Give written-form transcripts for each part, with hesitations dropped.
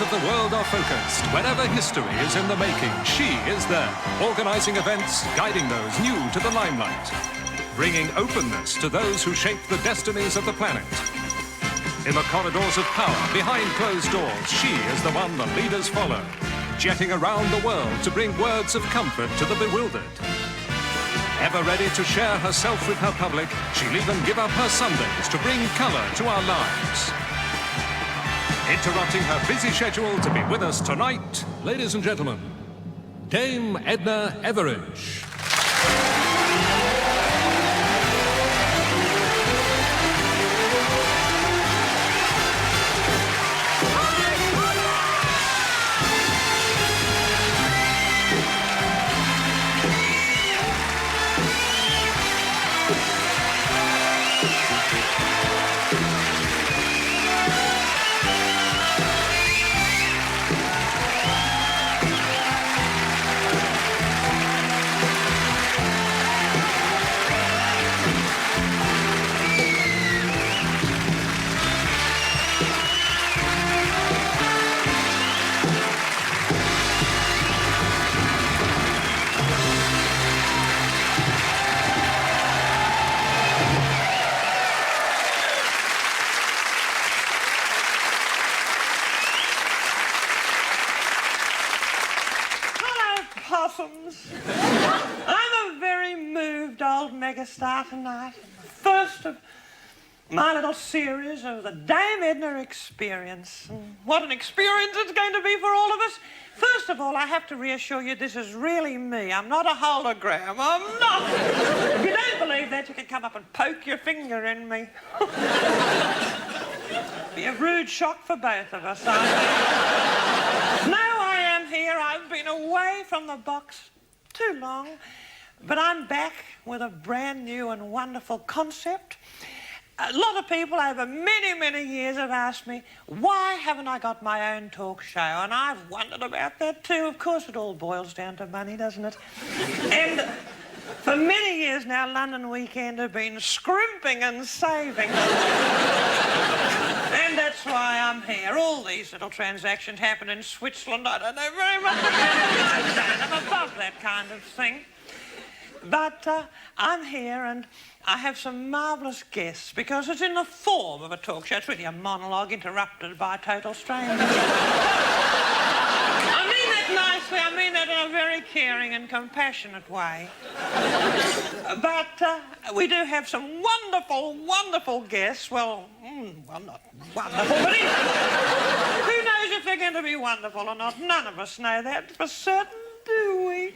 of the world are focused. Whenever history is in the making, she is there, organising events, guiding those new to the limelight, bringing openness to those who shape the destinies of the planet. In the corridors of power, behind closed doors, she is the one the leaders follow, jetting around the world to bring words of comfort to the bewildered. Ever ready to share herself with her public, she'll even give up her Sundays to bring colour to our lives. Interrupting her busy schedule to be with us tonight, ladies and gentlemen, Dame Edna Everidge. I'm a very moved old megastar tonight. The first of my little series of the Dame Edna experience. And what an experience it's going to be for all of us. First of all, I have to reassure you this is really me. I'm not a hologram. I'm not. If you don't believe that, you can come up and poke your finger in me. Be a rude shock for both of us, I think. Now I am here. I've been away from the box too long, but I'm back with a brand new and wonderful concept. A lot of people over many, many years have asked me, why haven't I got my own talk show? And I've wondered about that too. Of course, it all boils down to money, doesn't it? And for many years now, London Weekend have been scrimping and saving. And that's why I'm here. All these little transactions happen in Switzerland. I don't know very much about it. I'm above that kind of thing. But I'm here and I have some marvellous guests because it's in the form of a talk show. It's really a monologue interrupted by total strangers. I mean that nicely. I mean that in a very caring and compassionate way. But we do have some wonderful, wonderful guests. Well, not wonderful, but who knows if they're going to be wonderful or not? None of us know that for certain, do we?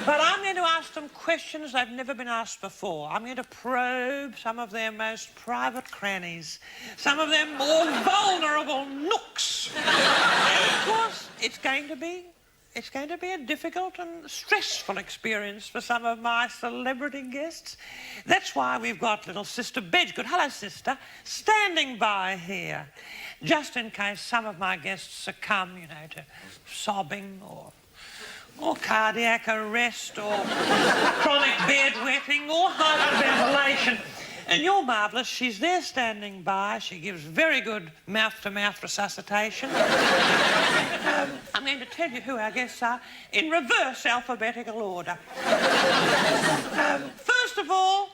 But I'm going to ask them questions they've never been asked before. I'm going to probe some of their most private crannies, some of their more vulnerable nooks. And of course, it's going to be a difficult and stressful experience for some of my celebrity guests. That's why we've got little Sister Bedgood, hello Sister, standing by here, just in case some of my guests succumb, you know, to sobbing or cardiac arrest or chronic bedwetting or hyperventilation. And you're marvellous. She's there standing by. She gives very good mouth-to-mouth resuscitation. I'm going to tell you who our guests are in reverse alphabetical order. First of all,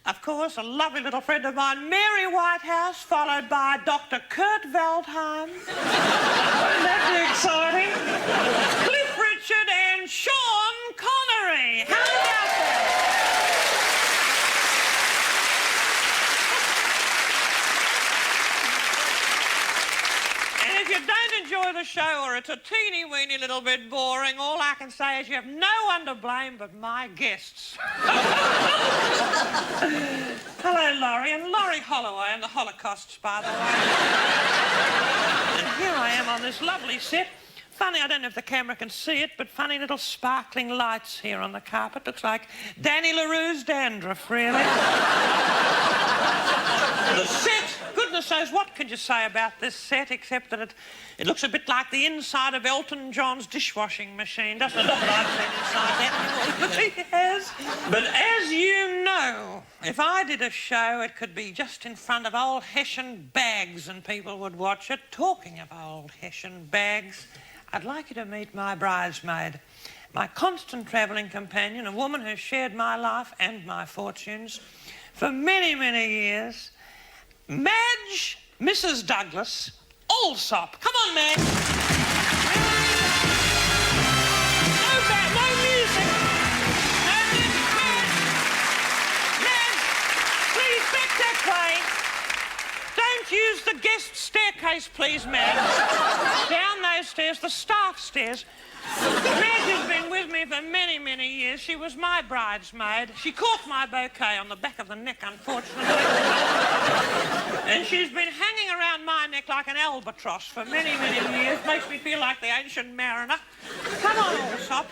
of course, a lovely little friend of mine, Mary Whitehouse, followed by Dr. Kurt Waldheim. Isn't that exciting? Cliff Richard and Sean Connery. How about that? And if you don't enjoy the show or it's a teeny-weeny little bit boring, all I can say is you have no one to blame but my guests. Hello, Laurie, and Laurie Holloway and the Holocausts, by the way. And here I am on this lovely set. Funny, I don't know if the camera can see it, but funny little sparkling lights here on the carpet. Looks like Danny LaRue's dandruff, really. The set goodness knows what can you say about this set, except that it looks a bit like the inside of Elton John's dishwashing machine, doesn't it? Not that I've seen inside that before. Yes. But as you know, if I did a show, it could be just in front of old Hessian bags and people would watch it. Talking of old Hessian bags, I'd like you to meet my bridesmaid, my constant travelling companion, a woman who's shared my life and my fortunes for many, many years. Madge, Mrs. Douglas, Allsop. Come on, Madge. No music. No music, Madge. Madge, please, back that way. Don't use the guest staircase, please, Madge. Down those stairs, the staff stairs. Madge has been with me for many, many years. She was my bridesmaid. She caught my bouquet on the back of the neck, unfortunately. And she's been hanging around my neck like an albatross for many, many years. Makes me feel like the ancient mariner. Come on, Allsop.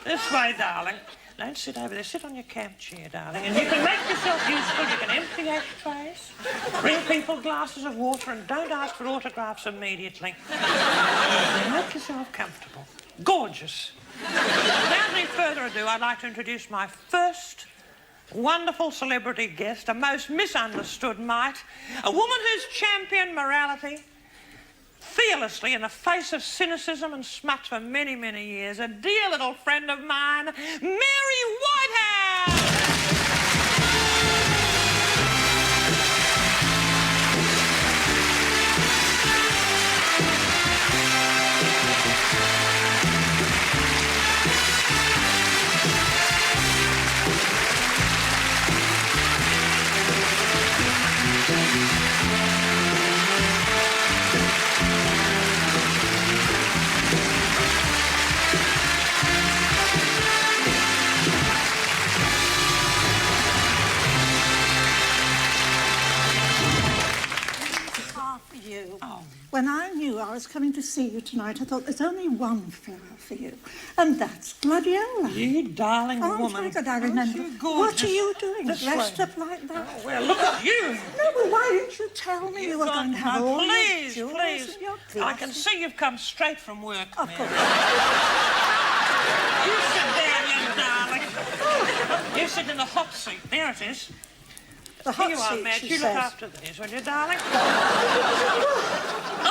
This way, darling. Don't sit over there. Sit on your camp chair, darling. And you can make yourself useful. You can empty ashtrays, bring people glasses of water, and don't ask for autographs immediately. Make yourself comfortable. Gorgeous. Without any further ado, I'd like to introduce my first wonderful celebrity guest, a most misunderstood mite, a woman who's championed morality fearlessly in the face of cynicism and smut for many, many years, a dear little friend of mine, Mary Whitehouse! When I knew I was coming to see you tonight, I thought there's only one flower for you, and that's Gladiola. You darling woman. Oh, my God, I remember. What are you doing, dressed up like that? Oh, well, look at you. No, well, why didn't you tell me you were going to have all please, your please. I can see you've come straight from work, Of Mary. course. You sit down, you darling. You sit in the hot seat. There it is. The hot Here you are, seat, Madge. she You look says. after these, will you, darling?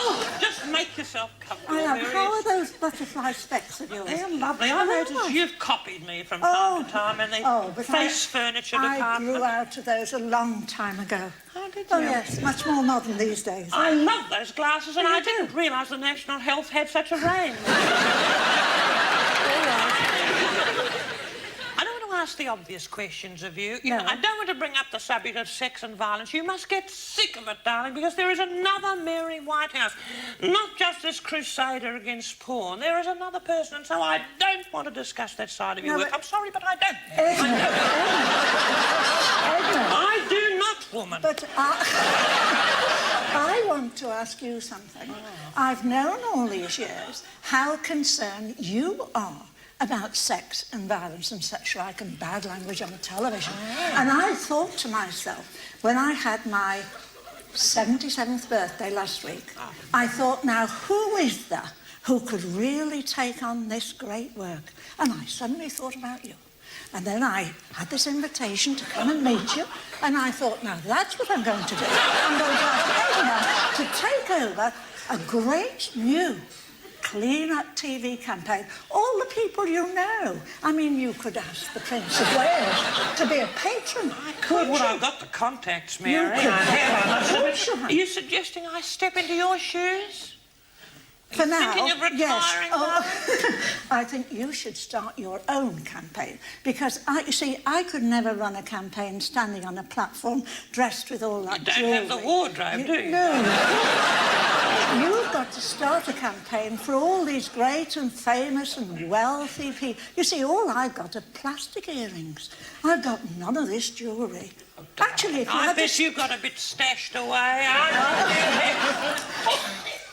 Oh, just make yourself comfortable, I am. Mary. How are those butterfly specs of yours? They're lovely. I noticed you've copied me from time to time in the face furniture I department. grew out of those a long time ago. Oh, did you? Oh, yes, much more modern these days. I love those glasses, and Oh, you I didn't realise the National Health had such a range. I don't want to ask the obvious questions of you. No. I don't want to bring up the subject of sex and violence. You must get sick of it, darling, because there is another Mary Whitehouse. Not just this crusader against porn. There is another person, and so I don't want to discuss that side of your work. I'm sorry, but I don't. Edna. I do not, woman. But I want to ask you something. I've known all these years how concerned you are about sex and violence and such like and bad language on the television. And I thought to myself, when I had my 77th birthday last week, I thought, now, who is there who could really take on this great work? And I suddenly thought about you. And then I had this invitation to come and meet you, and I thought, now, that's what I'm going to do. I'm going to ask Edna to take over a great new clean-up TV campaign. All the people you know. I mean, you could ask the Prince of Wales to be a patron. I could. Well, I've got the contacts, Mary. You could. I have. Of course you have. Are you suggesting I step into your shoes? For now, thinking of retiring, I think you should start your own campaign, because you see, I could never run a campaign standing on a platform dressed with all that jewellery. You don't have the wardrobe, do you? No. You've got to start a campaign for all these great and famous and wealthy people. You see, all I've got are plastic earrings. I've got none of this jewellery. Actually, if you I bet you've got a bit stashed away.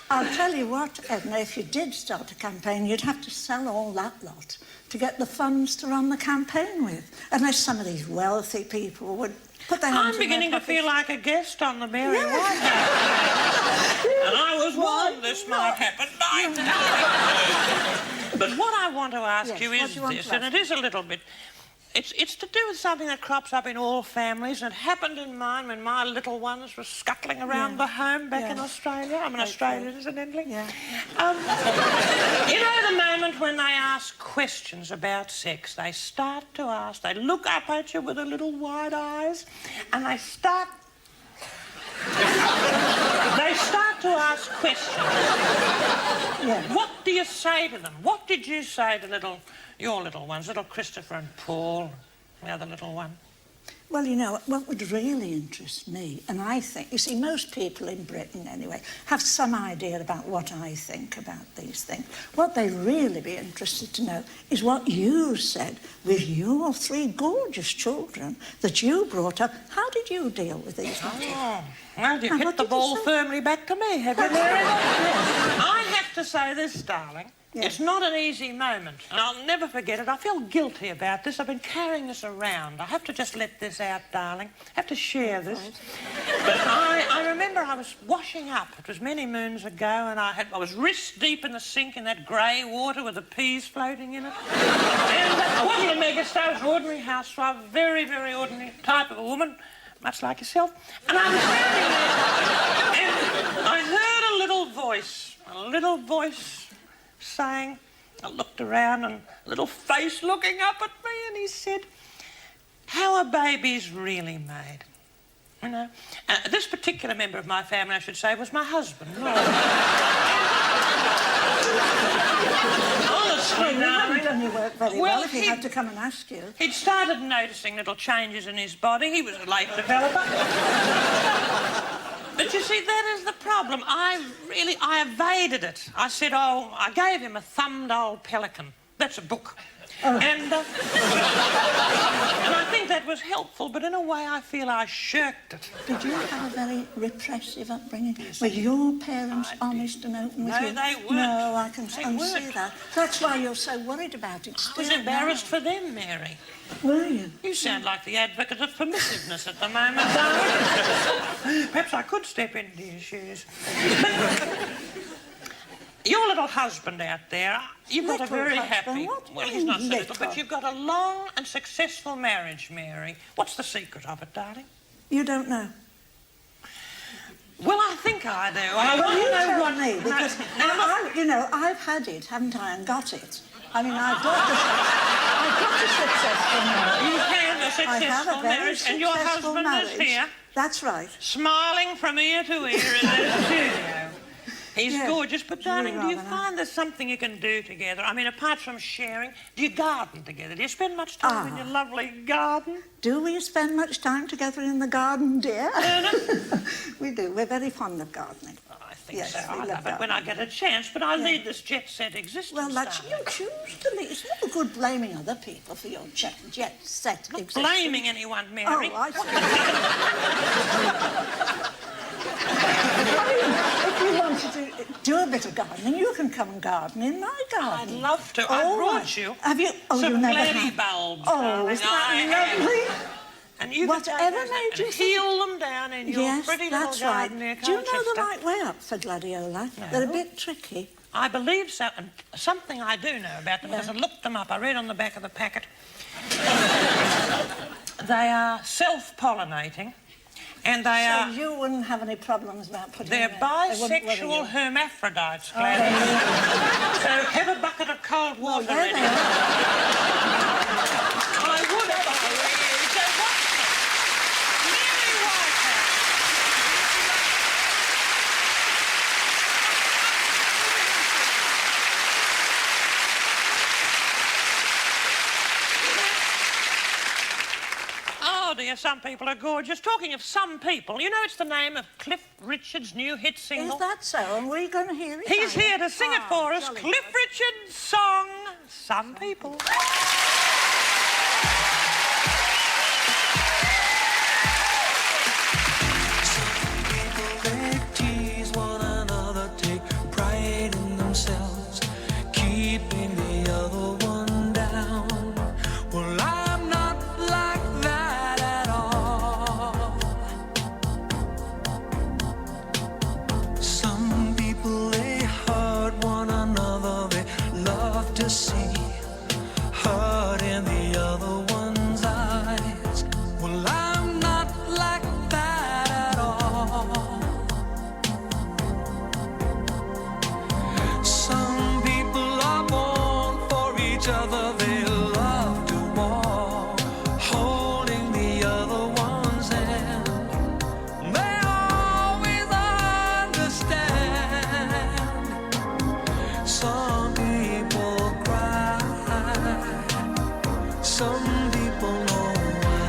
I'll tell you what, Edna, if you did start a campaign, you'd have to sell all that lot to get the funds to run the campaign with, unless some of these wealthy people would Put their hands I'm in beginning their to feel pockets. like a guest on the Mary Whitehouse. And I was warned this might happen. But what I want to ask you is this, and it is a little bit... It's to do with something that crops up in all families, and it happened in mine when my little ones were scuttling around the home back in Australia. I'm an Australian, incidentally. Yeah. You know the moment when they ask questions about sex, they start to ask, they look up at you with their little wide eyes, and they start to ask questions. Yeah. What do you say to them? What did you say to your little ones, little Christopher and Paul, the other little one? Well, you know, what would really interest me, and I think, you see, most people in Britain, anyway, have some idea about what I think about these things. What they'd really be interested to know is what you said with your 3 gorgeous children that you brought up. How did you deal with these matters? Oh, well, you hit the ball firmly back to me, have you, Mary? I have to say this, darling. Yes. It's not an easy moment, and I'll never forget it. I feel guilty about this. I've been carrying this around. I have to just let this out, darling. I have to share this. But I remember I was washing up. It was many moons ago, and I was wrist deep in the sink in that grey water with the peas floating in it. And I wasn't a megastar. I was an ordinary housewife, very, very ordinary type of a woman, much like yourself. And I was standing there, and I heard a little voice saying, I looked around and a little face looking up at me, and he said, how are babies really made? You know, this particular member of my family, I should say, was my husband. Honestly, You haven't done your work very well if he had to come and ask you. He'd started noticing little changes in his body. He was a late developer. But you see, that is the problem. I evaded it. I said, I gave him a thumbed old pelican. That's a book. Oh. And I think that was helpful, but in a way I feel I shirked it. Did you have a very repressive upbringing? Were your parents honest and open with you? No, they weren't. No, I can see that. That's why you're so worried about it. I was embarrassed for them, Mary. Were you? You sound like the advocate of permissiveness at the moment, darling. Perhaps I could step into your shoes. Your little husband out there, you've got a very happy... Well, he's not so little, but you've got a long and successful marriage, Mary. What's the secret of it, darling? You don't know. Well, I think I do. Well, you tell me, because you know, I've had it, haven't I, and got it. I mean, I've got a successful marriage. You have a successful marriage, and your husband is here. That's right. Smiling from ear to ear in the studio. He's gorgeous, but darling, do you find there's something you can do together? I mean, apart from sharing, do you garden together? Do you spend much time in your lovely garden? Do we spend much time together in the garden, dear? We do. We're very fond of gardening. I think so. I love it when I get a chance, but I lead this jet-set existence. Well, that's you choose to lead. It's no good blaming other people for your jet-set existence. Blaming anyone, Mary. Oh, I see. If you want to do a bit of gardening, you can come and garden in my garden. I'd love to. I brought you. Have you? Oh, some you never lady have. bulbs. Oh, isn't that lovely? And you whatever made you heal them down in your pretty little garden near Do you know the right way up for gladiola? No. They're a bit tricky. I believe so, and something I do know about them because I looked them up. I read on the back of the packet. They are self-pollinating. And they are... So you wouldn't have any problems about putting They're bisexual hermaphrodites, Gladys. So have a bucket of cold water ready. There they are. I would have a So what's this? Mary Whitehouse. Oh, dear, some people are gorgeous. Talking of some people, you know it's the name of Cliff Richard's new hit single? Is that so? And we're going to hear it? He's here to sing it for us. Jolly. Cliff Richard's song, Some People. Some people, they tease one another, take pride in themselves, keeping the other one down. Well, I'm not like that at all. love to see hurt in the other one's eyes. Well, I'm not like that at all. Some people are born for each other. They love to walk, holding the other one's hand. They always understand. Some people cry, some people know why.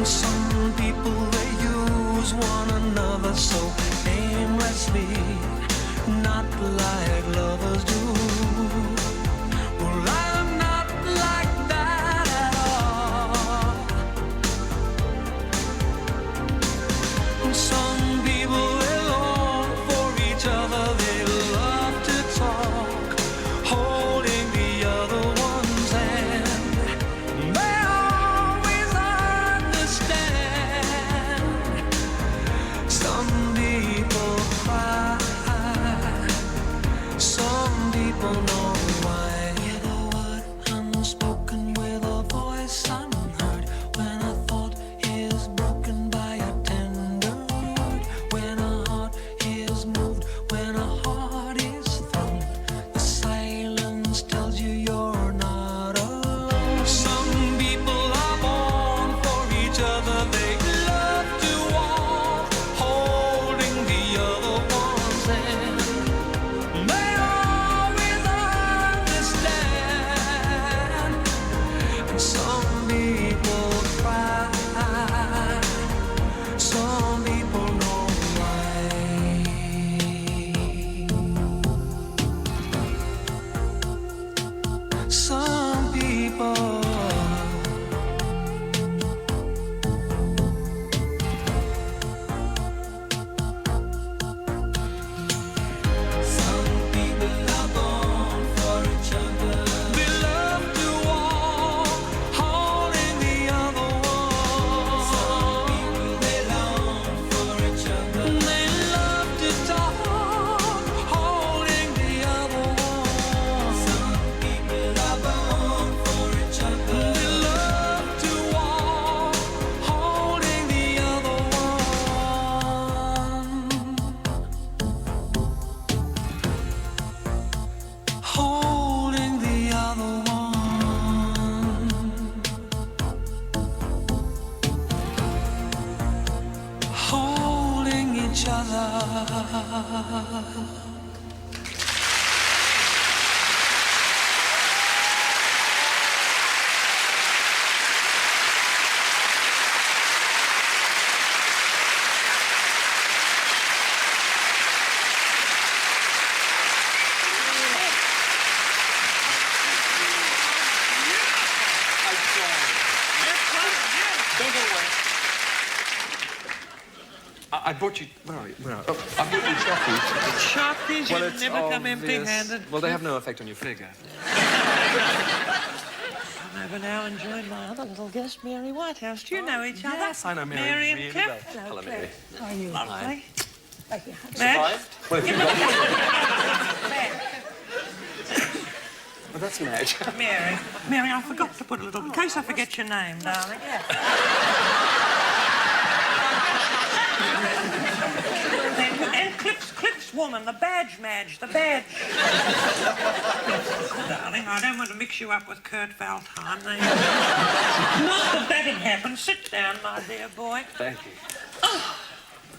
Some people, they use one another so aimlessly, not like lovers do. Well, I'm not like that at all. Some people, they long for each other. They love to talk, holding the other one's hand. They always understand. Some people cry, some people know why. With a word unspoken, with a voice unheard, when a thought is broken by a tender word, when a heart is moved, when a heart is thrown, the silence tells you you're not alone. Some people are born for each other. They love to walk, holding the other one's hand. They always understand. And some people cry, some people know why. Some people. Some people are born for each other. They love to walk, holding the other one. Some people, they long for each other. They love to talk, holding the other one. Some people are born for each other. They love to walk, holding the other one. Holding the other one. Holding each other. I brought you. Where are you? Where are you? Oh, I brought you chockies. Chockies, Well, you it's never come obvious. empty-handed. Well, they have no effect on your figure. I'm over now enjoying my other little guest, Mary Whitehouse. Do you know each other? Yes, I know Mary Mary and really Cliff. well. Hello, Mary. How are you? Lovely. Oh, yeah. Madge? Well, if you got... Well, that's Madge. Mary. Mary, I forgot to put a little... In case I forget your name, darling. And Cliff's woman, the badge Madge, the badge. Darling, I don't want to mix you up with Kurt Valtheim. Not that that'd happen. Sit down, my dear boy. Thank you.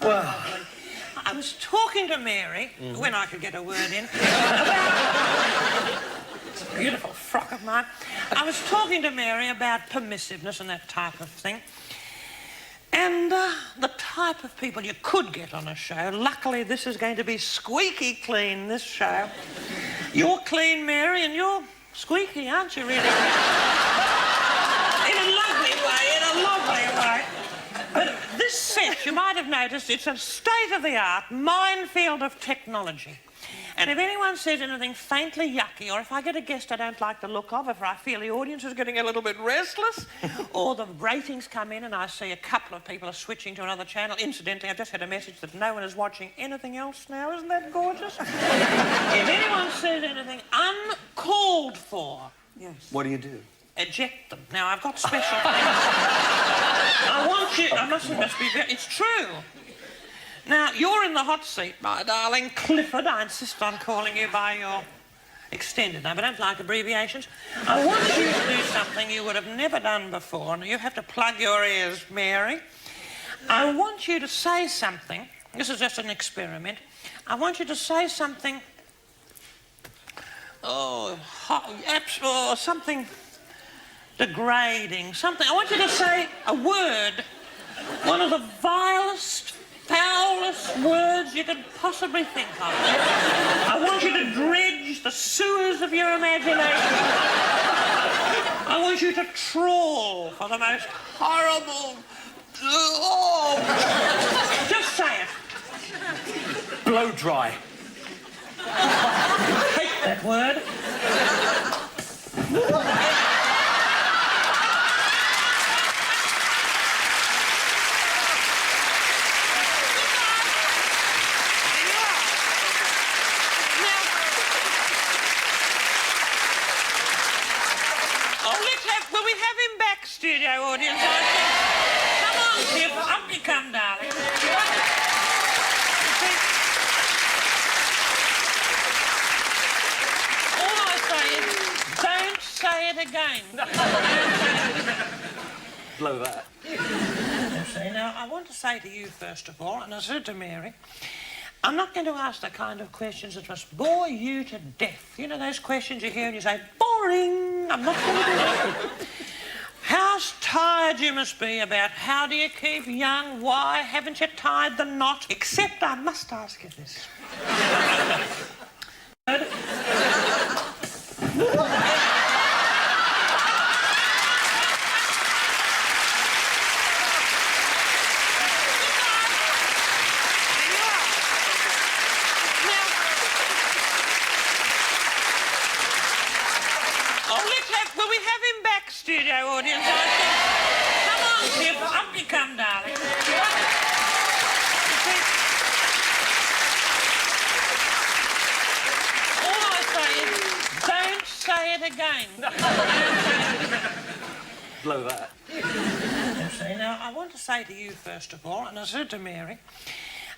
Well, I was talking to Mary, when I could get a word in, about... It's a beautiful frock of mine. I was talking to Mary about permissiveness and that type of thing. And the type of people you could get on a show. Luckily, this is going to be squeaky clean, this show. You're clean, Mary, and you're squeaky, aren't you, really? In a lovely way. But this set, you might have noticed, it's a state-of-the-art minefield of technology. And if anyone says anything faintly yucky, or if I get a guest I don't like the look of, if I feel the audience is getting a little bit restless, or the ratings come in and I see a couple of people are switching to another channel. Incidentally, I've just had a message that no one is watching anything else now. Isn't that gorgeous? If anyone says anything uncalled for... Yes. What do you do? Eject them. Now, I've got special things. I want you... I must be very... It's true. Now, you're in the hot seat, my darling Clifford. I insist on calling you by your extended name. I don't like abbreviations. I want you to do something you would have never done before, and you have to plug your ears, Mary. I want you to say something. This is just an experiment. I want you to say something... something degrading. Something... I want you to say a word. One of the vilest... foulest words you could possibly think of. I want you to dredge the sewers of your imagination. I want you to trawl for the most horrible... Just say it. Blow dry. Hate that word. Studio audience, I think. Come on, Cliff, up you come, darling. All I say is, don't say it again. Blow that. See, now, I want to say to you, first of all, and I said to Mary, I'm not going to ask the kind of questions that must bore you to death. You know those questions you hear and you say, boring. I'm not going to do that. How tired you must be about how do you keep young, why haven't you tied the knot? Except I must ask you this. Will we have him back, studio audience, I think? Come on, Cliff, up you come, darling. All I say is, don't say it again. Blow that. See, now, I want to say to you, first of all, and I said to Mary,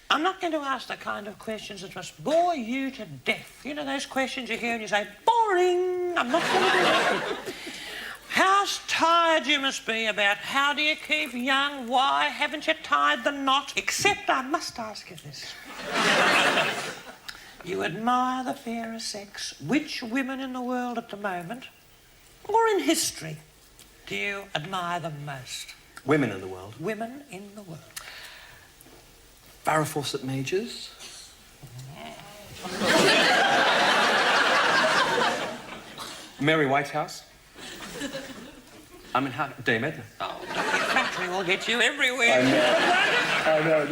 I'm not going to ask the kind of questions that must bore you to death. You know those questions you hear and you say, boring. I'm not going to do that. How tired you must be about how do you keep young, why haven't you tied the knot? Except I must ask you this. You admire the fairer sex. Which women in the world at the moment, or in history, do you admire the most? Women in the world. Women in the world. Farrah Fawcett Majors. Mary Whitehouse. I mean, Dame Edna. Oh, don't be flattering will get you everywhere. I know.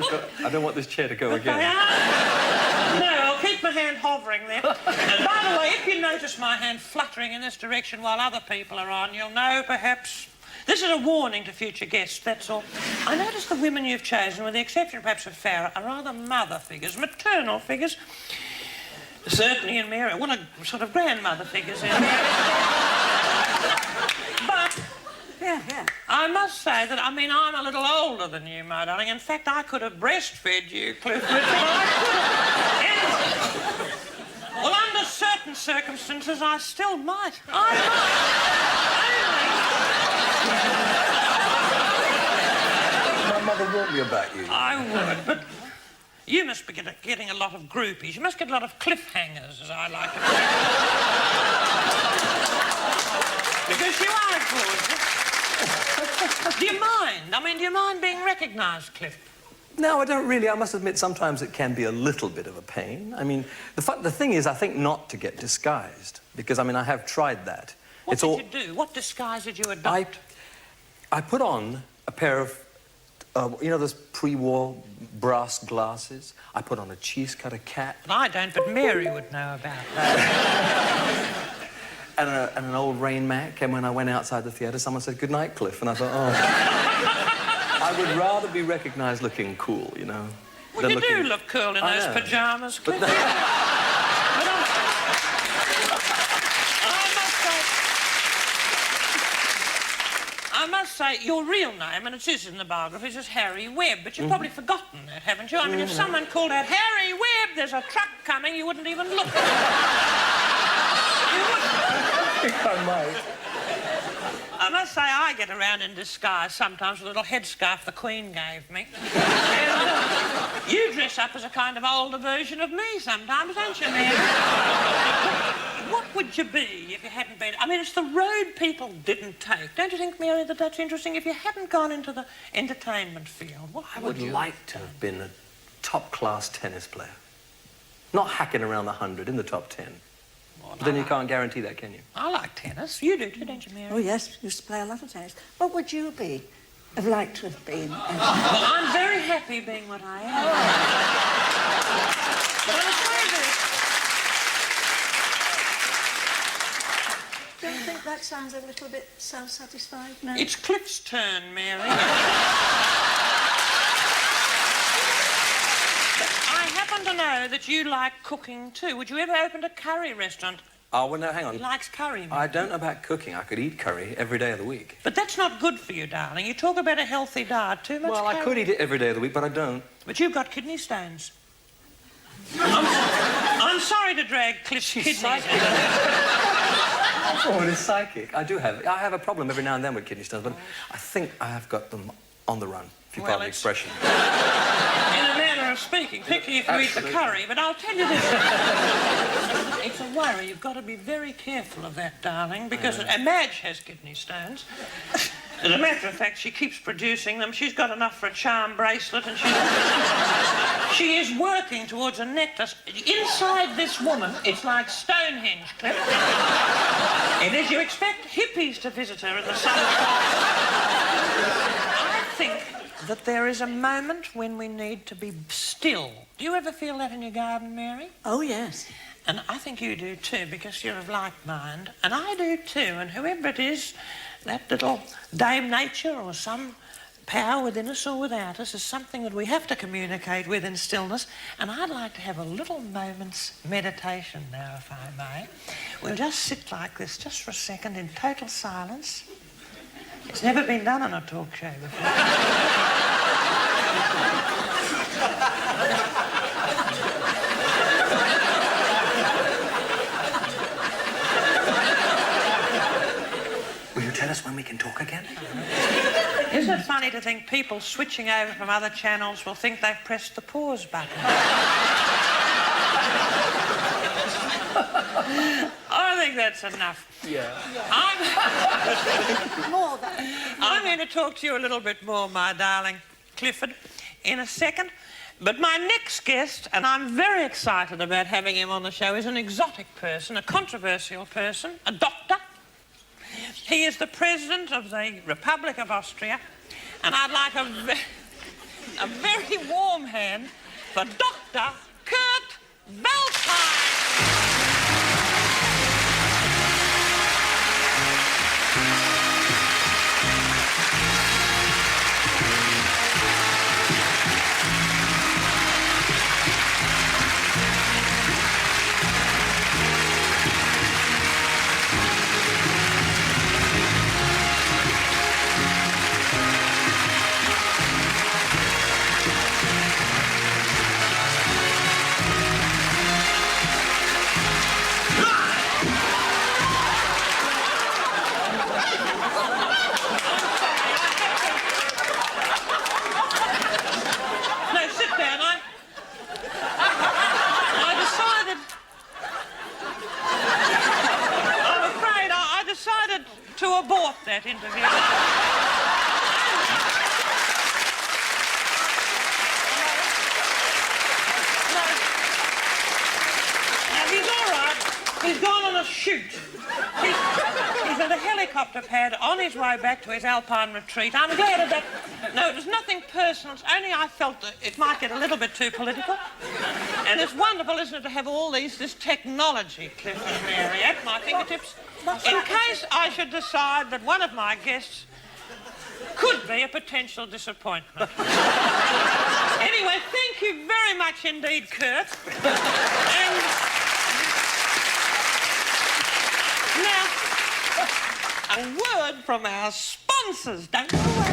I don't want this chair to go again. No, I'll keep my hand hovering there. And by the way, if you notice my hand fluttering in this direction while other people are on, you'll know, perhaps... This is a warning to future guests, that's all. I notice the women you've chosen, with the exception perhaps of Farrah, are rather mother figures, maternal figures. Certainly in Mary, what a sort of grandmother figures in Mary. But... Yeah. I must say that, I mean, I'm a little older than you, my darling. In fact, I could have breastfed you, Clifford. Well, under certain circumstances, I still might. I My might. mother warned me about you. I would, but you must be getting a lot of groupies. You must get a lot of cliffhangers, as I like to say. Because you are gorgeous. Do you mind? I mean, do you mind being recognised, Cliff? No, I don't really. I must admit, sometimes it can be a little bit of a pain. I mean, the thing is, I think not to get disguised. Because, I mean, I have tried that. What did you do? What disguise did you adopt? I put on a pair of You know those pre-war brass glasses? I put on a cheese cutter cap. I don't, but Mary would know about that. And an old rain Mac, and when I went outside the theatre, someone said, "Good night, Cliff," and I thought, oh. I would rather be recognised looking cool, you know. Well, you do look cool in those pyjamas, Cliff. I must say, your real name, and it is in the biography, is Harry Webb, but you've probably forgotten that, haven't you? I mean, if someone called out, "Harry Webb, there's a truck coming," you wouldn't even look. I think I might. I must say, I get around in disguise sometimes with a little headscarf the Queen gave me. And, you dress up as a kind of older version of me sometimes, don't you, Mary? What would you be if you hadn't been... I mean, it's the road people didn't take. Don't you think, Mary, that that's interesting? If you hadn't gone into the entertainment field, what would you... I would like to have been a top-class tennis player. Not hacking around the 100, in the top 10. Well, then you can't guarantee that, can you? I like tennis. You do too, don't you, Mary? Oh, yes, used to play a lot of tennis. What would you be? Have liked to have been? Well, I'm very happy being what I am. But I'm afraid that... Don't you think that sounds a little bit self-satisfied? No? It's Cliff's turn, Mary. I happen to know that you like cooking too. Would you ever open a curry restaurant? Oh, well, no, hang on. He likes curry, Mary. I don't know about cooking. I could eat curry every day of the week. But that's not good for you, darling. You talk about a healthy diet, too much Well, curry. I could eat it every day of the week, but I don't. But you've got kidney stones. I'm sorry to drag Cliff's kidneys. Oh, it is psychic. I have a problem every now and then with kidney stones, but I think I have got them on the run, if you pardon the expression. In a manner of speaking, particularly if you eat the curry, but I'll tell you this. It's a worry. You've got to be very careful of that, darling, because Madge has kidney stones. As a matter of fact, she keeps producing them. She's got enough for a charm bracelet, and she is working towards a necklace. Inside this woman, it's like Stonehenge, Cliff. It is. You expect hippies to visit her in the summertime. I think that there is a moment when we need to be still. Do you ever feel that in your garden, Mary? Oh, yes. And I think you do too, because you're of like mind. And I do too, and whoever it is, that little Dame Nature or some power within us or without us is something that we have to communicate with in stillness. And I'd like to have a little moment's meditation now, if I may. We'll just sit like this, just for a second, in total silence. It's never been done on a talk show before. Will you tell us when we can talk again? Isn't it funny to think people switching over from other channels will think they've pressed the pause button? I think that's enough. Yeah. More than... I'm going to talk to you a little bit more, my darling Clifford, in a second. But my next guest, and I'm very excited about having him on the show, is an exotic person, a controversial person, a doctor. He is the President of the Republic of Austria, and I'd like a very warm hand for Dr. Kurt Waldheim. To abort that interview. No, he's all right. He's gone on on a shoot. He's at a helicopter pad on his way back to his alpine retreat. I'm glad of that. No, it was nothing personal. It's only I felt that it might get a little bit too political. And it's wonderful, isn't it, to have all this technology, Cliff and Mary, at my fingertips. In case I should decide that one of my guests could be a potential disappointment. Anyway, thank you very much indeed, Kurt. And now, a word from our sponsors. Don't go away.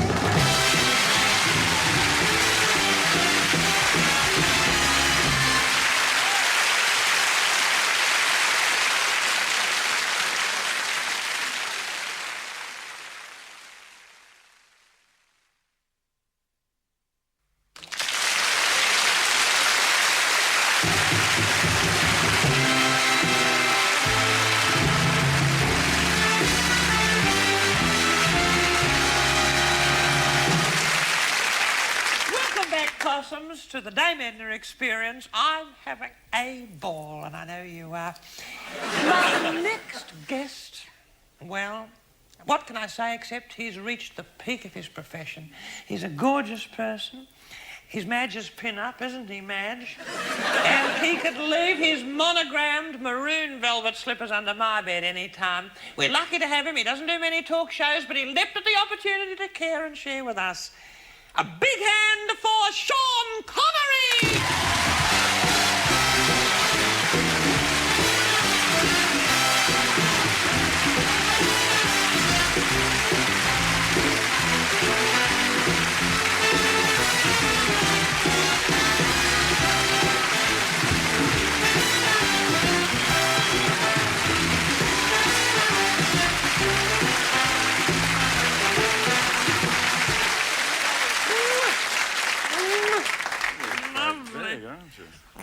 To the Dame Edna experience. I'm having a ball, and I know you are. My next guest, well, what can I say except he's reached the peak of his profession. He's a gorgeous person. He's Madge's pin-up, isn't he, Madge? And he could leave his monogrammed maroon velvet slippers under my bed any time. We're lucky to have him. He doesn't do many talk shows, but he leapt at the opportunity to care and share with us. A big hand for Sean Connery!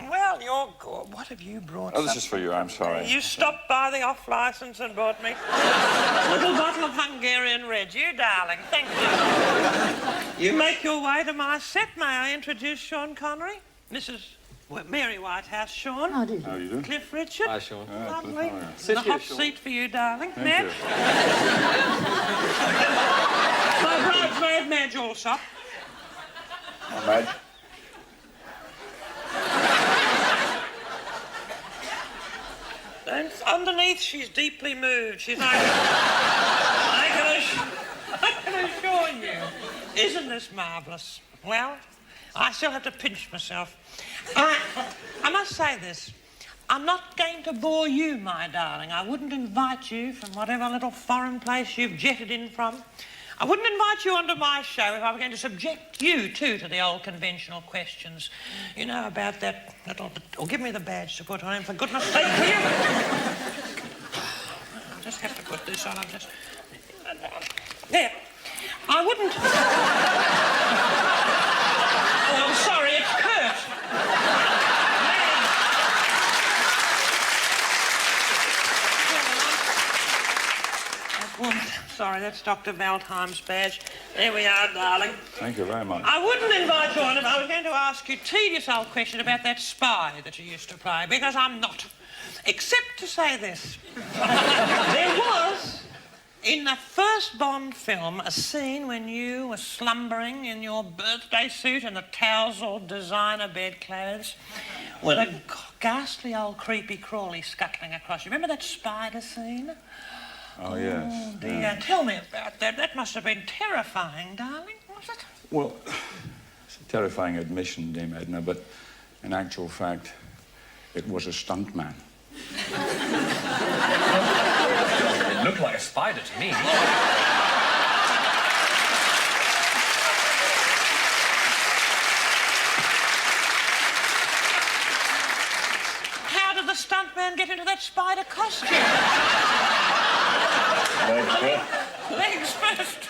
Well, you're good. What have you brought? Oh, this is for you. I'm sorry. You stopped by the off-licence and bought me a little bottle of Hungarian red. You darling, thank you. You make your way to my set. May I introduce Sean Connery? Mrs. Mary Whitehouse, Sean. How do you do? How are you doing? Cliff Richard. Hi, Sean. Lovely. Sit The here, hot Sean. seat for you, darling. Thank Madge. you. My bridesmaid, Madge Alsop. All right. And underneath, she's deeply moved. She's like, I can assure you. Isn't this marvellous? Well, I still have to pinch myself. I must say this. I'm not going to bore you, my darling. I wouldn't invite you from whatever little foreign place you've jetted in from. I wouldn't invite you onto my show if I were going to subject you, too, to the old conventional questions. You know, about that little... Oh, give me the badge to put on him, for goodness sake, will you? I just have to put this on. I'm just... There. I wouldn't... Oh, I'm sorry, it's Kurt. Sorry, that's Dr. Valtheim's badge. There we are, darling. Thank you very much. I wouldn't invite you on if I was going to ask you tedious old question about that spy that you used to play, because I'm not. Except to say this. There was, in the first Bond film, a scene when you were slumbering in your birthday suit and the tousled designer bedclothes with a ghastly old creepy crawly scuttling across. You remember that spider scene? Oh, yes. Oh, dear. Yeah. Tell me about that. That must have been terrifying, darling, was it? Well, it's a terrifying admission, Dame Edna, but in actual fact, it was a stuntman. It looked like a spider to me. How did the stuntman get into that spider costume? Legs first.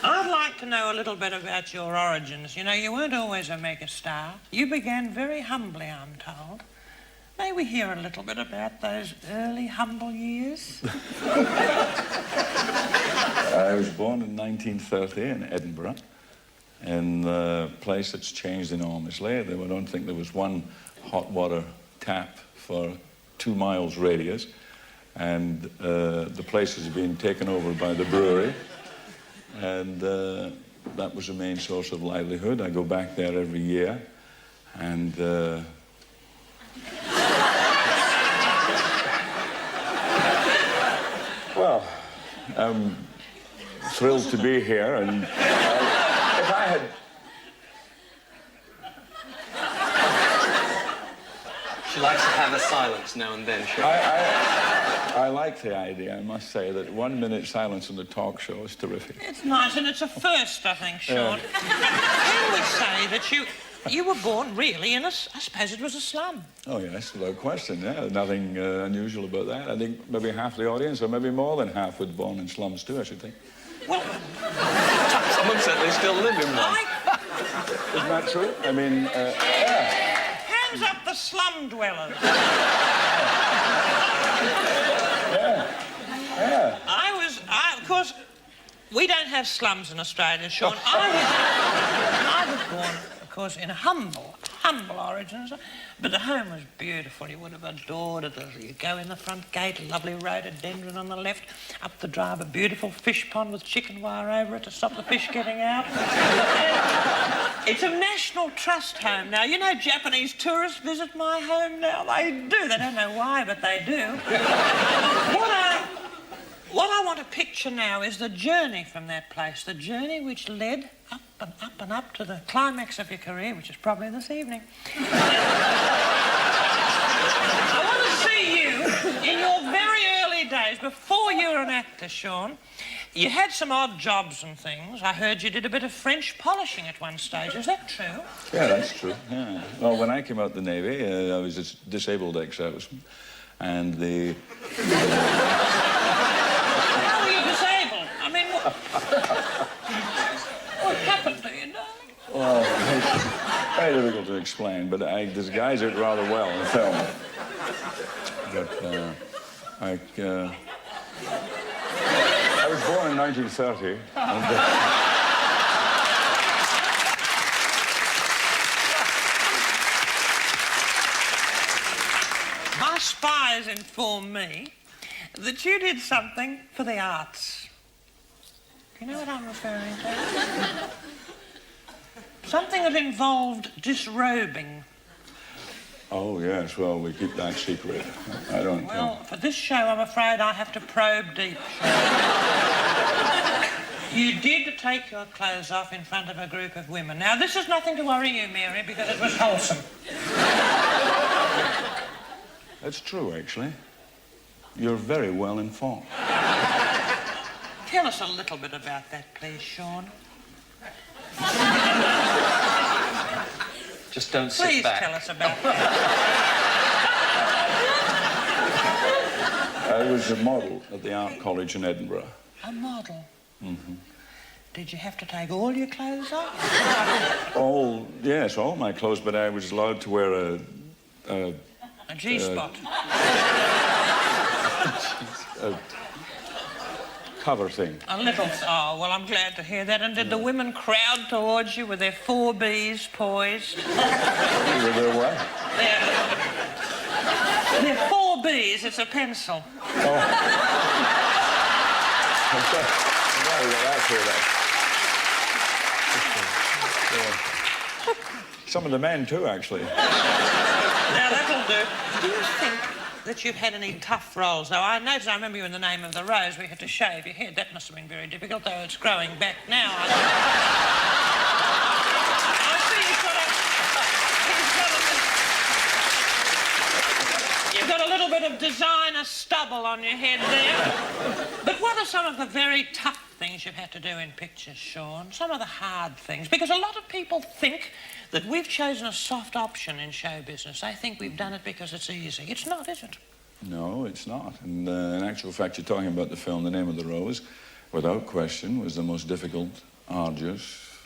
I'd like to know a little bit about your origins. You know, you weren't always a megastar. You began very humbly, I'm told. May we hear a little bit about those early humble years? I was born in 1930 in Edinburgh, in a place that's changed enormously. I don't think there was one hot water tap for 2 miles radius, and the place has been taken over by the brewery, and that was the main source of livelihood. I go back there every year, and well, I'm thrilled to be here, and if I had... She likes to have a silence now and then, sure. I like the idea, I must say, that 1 minute silence in a talk show is terrific. It's nice, and it's a first, I think, Sean. Can we say that you were born really in I suppose it was a slum? Oh, yes, without question, yeah. Nothing unusual about that. I think maybe half the audience, or maybe more than half, was born in slums too, I should think. Well, Some have said they still live in one. Isn't that true? I mean, yeah. Hands up the slum dwellers. Yeah. Of course, we don't have slums in Australia, Sean. I was born, of course, in humble origins, but the home was beautiful. You would have adored it. You go in the front gate, a lovely rhododendron on the left, up the drive, a beautiful fish pond with chicken wire over it to stop the fish getting out. It's a National Trust home now. You know, Japanese tourists visit my home now. They do. They don't know why, but they do. What I want to picture now is the journey from that place, the journey which led up and up and up to the climax of your career, which is probably this evening. I want to see you in your very early days, before you were an actor, Sean. You had some odd jobs and things. I heard you did a bit of French polishing at one stage. Is that true? Yeah, that's true, yeah. Well, when I came out of the Navy, I was a disabled ex-serviceman, and the... How were you disabled? I mean, what happened to you, darling? Well, it's very difficult to explain, but I disguise it rather well in film. But I was born in 1930. And, my spies informed me that you did something for the arts. Do you know what I'm referring to? Something that involved disrobing. oh, yes, well, we keep that secret. I don't... Well, for this show, I'm afraid I have to probe deep. You did take your clothes off in front of a group of women. Now, this is nothing to worry you, Mary, because it was wholesome. That's true, actually. You're very well informed. Tell us a little bit about that, please, Sean. Just don't sit Please back. tell us about that. I was a model at the Art College in Edinburgh. A model? Mm-hmm. Did you have to take all your clothes off? Yes, all my clothes, but I was allowed to wear A G-spot. a cover thing. A little... Oh, well, I'm glad to hear that. And did the women crowd towards you with their 4 Bs poised? There were. They're 4 Bs, it's a pencil. Some of the men, too, actually. Now, that'll do. Do you think that you've had any tough roles? Though I noticed, I remember you in The Name of the Rose, where you had to shave your head. That must have been very difficult, though it's growing back now. I see you've got a little bit of designer stubble on your head there. But what are some of the very tough things you've had to do in pictures, Sean? Some of the hard things? Because a lot of people think that we've chosen a soft option in show business. They think we've done it because it's easy. It's not, is it? No, it's not. And in actual fact, you're talking about the film The Name of the Rose, without question, was the most difficult, arduous,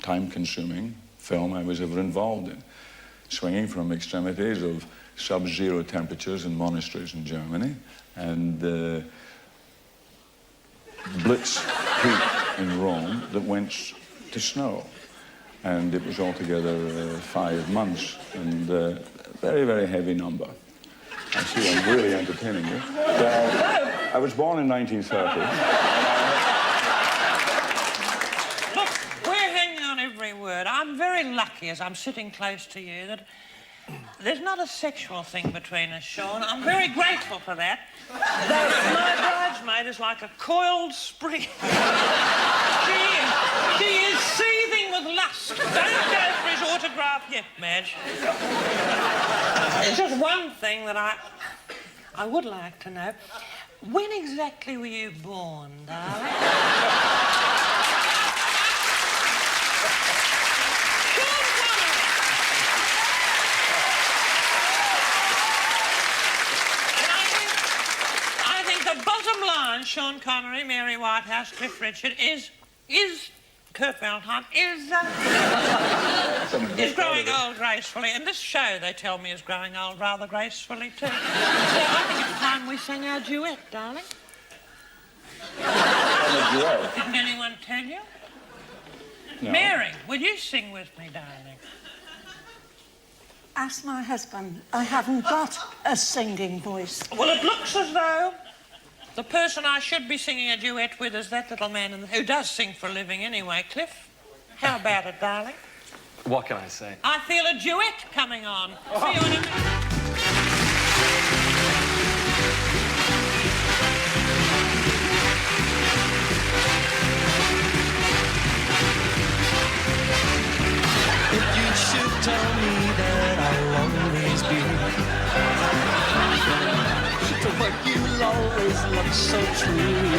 time-consuming film I was ever involved in. Swinging from extremities of sub-zero temperatures in monasteries in Germany and blitz heat in Rome that went to snow. And it was altogether 5 months and a very, very heavy number. I see I'm really entertaining you. Well, I was born in 1930. Look, we're hanging on every word. I'm very lucky as I'm sitting close to you that there's not a sexual thing between us, Sean. I'm very grateful for that. Though my bridesmaid is like a coiled spring. She is seething with lust. Don't go for his autograph yet, Madge. There's just one thing that I would like to know. When exactly were you born, darling? I think the bottom line, Sean Connery, Mary Whitehouse, Cliff Richard, is Kurt Waldheim, is growing old gracefully. And this show, they tell me, is growing old rather gracefully, too. So I think it's time we sang our duet, darling. Duet? Didn't anyone tell you? No. Mary, will you sing with me, darling? Ask my husband. I haven't got a singing voice. Well, it looks as though the person I should be singing a duet with is that little man who does sing for a living anyway, Cliff. How about it, darling? What can I say? I feel a duet coming on. See you in a minute. If you should tell me that I'll always be to what you'll always look so true,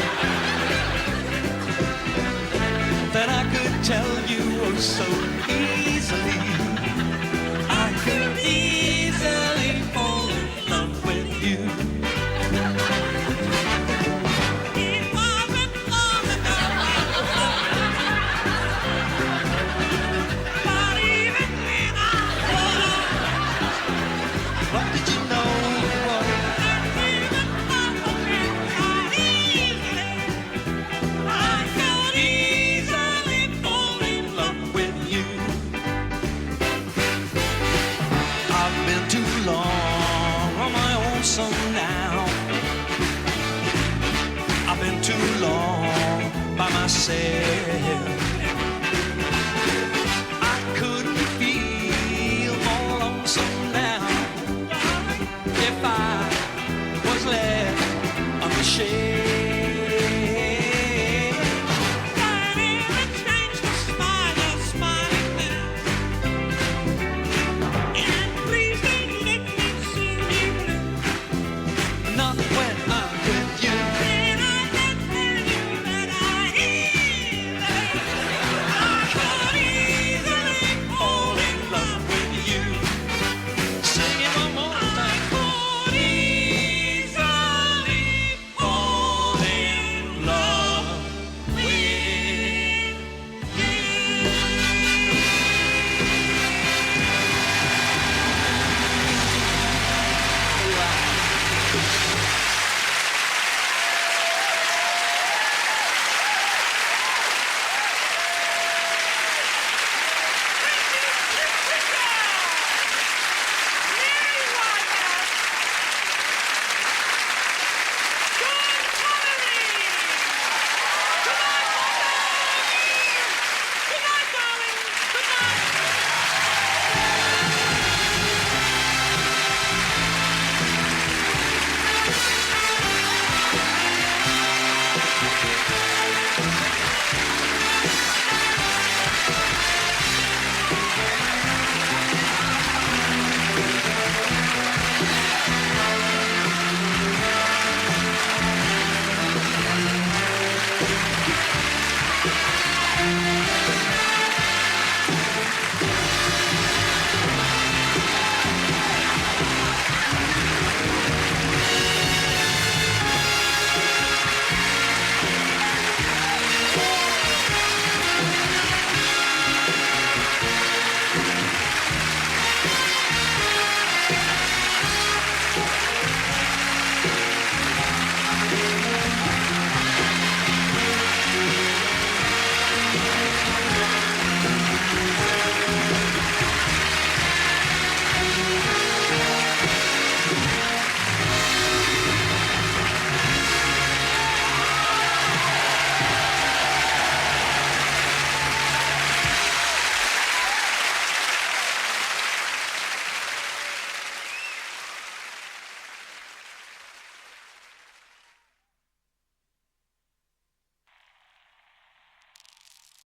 then I could tell you oh so easily. I could easily fall in love with you. It wasn't long ago, but even when I thought of what did you know? Now I've been too long by myself.